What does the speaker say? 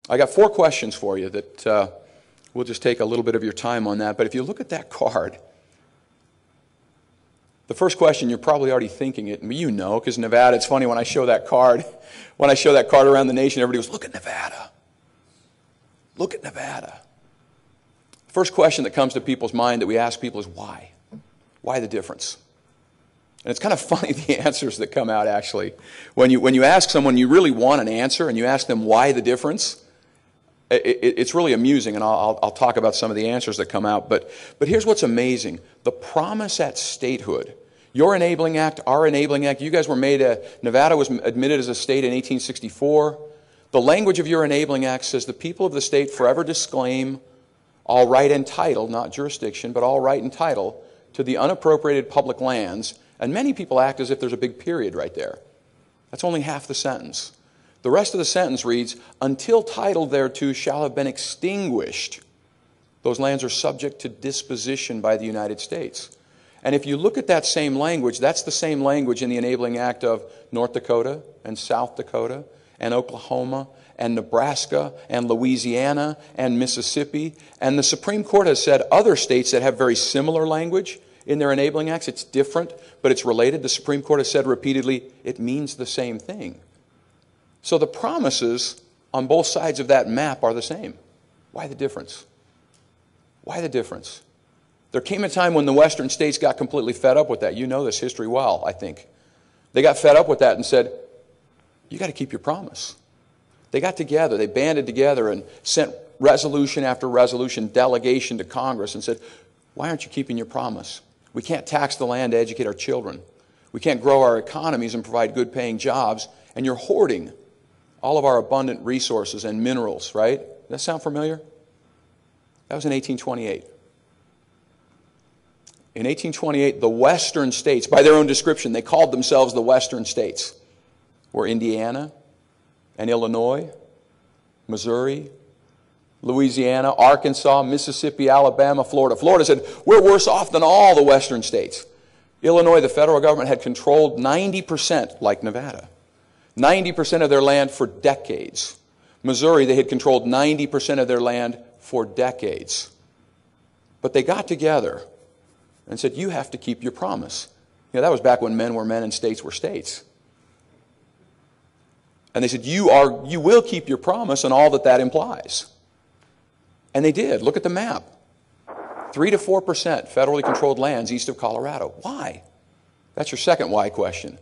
I got 4 questions for you that we'll just take a little bit of your time on that. But if you look at that card, the first question, you're probably already thinking it, you know, because Nevada, it's funny when I show that card, around the nation, everybody goes, look at Nevada. Look at Nevada. The first question that comes to people's mind that we ask people is why? Why the difference? And it's kind of funny, the answers that come out, actually. When you ask someone, you really want an answer, and you ask them why the difference, it's really amusing, and I'll talk about some of the answers that come out. But here's what's amazing. The promise at statehood, your Enabling Act, our Enabling Act, you guys were Nevada was admitted as a state in 1864. The language of your Enabling Act says the people of the state forever disclaim all right and title, not jurisdiction, but all right and title to the unappropriated public lands. And many people act as if there's a big period right there. That's only half the sentence. The rest of the sentence reads, until title thereto shall have been extinguished, those lands are subject to disposition by the United States. And if you look at that same language, that's the same language in the Enabling Act of North Dakota and South Dakota and Oklahoma and Nebraska and Louisiana and Mississippi. And the Supreme Court has said other states that have very similar language in their Enabling Acts, it's different, but it's related. The Supreme Court has said repeatedly, it means the same thing. So the promises on both sides of that map are the same. Why the difference? Why the difference? There came a time when the western states got completely fed up with that. You know this history well, I think. They got fed up with that and said, you got to keep your promise. They got together, they banded together and sent resolution after resolution, delegation to Congress and said, why aren't you keeping your promise? We can't tax the land to educate our children. We can't grow our economies and provide good paying jobs, and you're hoarding all of our abundant resources and minerals, right? Does that sound familiar? That was in 1828. In 1828, the western states, by their own description, they called themselves the western states, were Indiana and Illinois, Missouri, Louisiana, Arkansas, Mississippi, Alabama, Florida. Florida said, we're worse off than all the western states. Illinois, the federal government had controlled 90%, like Nevada, 90% of their land for decades. Missouri, they had controlled 90% of their land for decades. But they got together and said, you have to keep your promise. You know, that was back when men were men and states were states. And they said, you will keep your promise and all that implies. And they did. Look at the map. 3 to 4% federally controlled lands east of Colorado. Why? That's your second why question.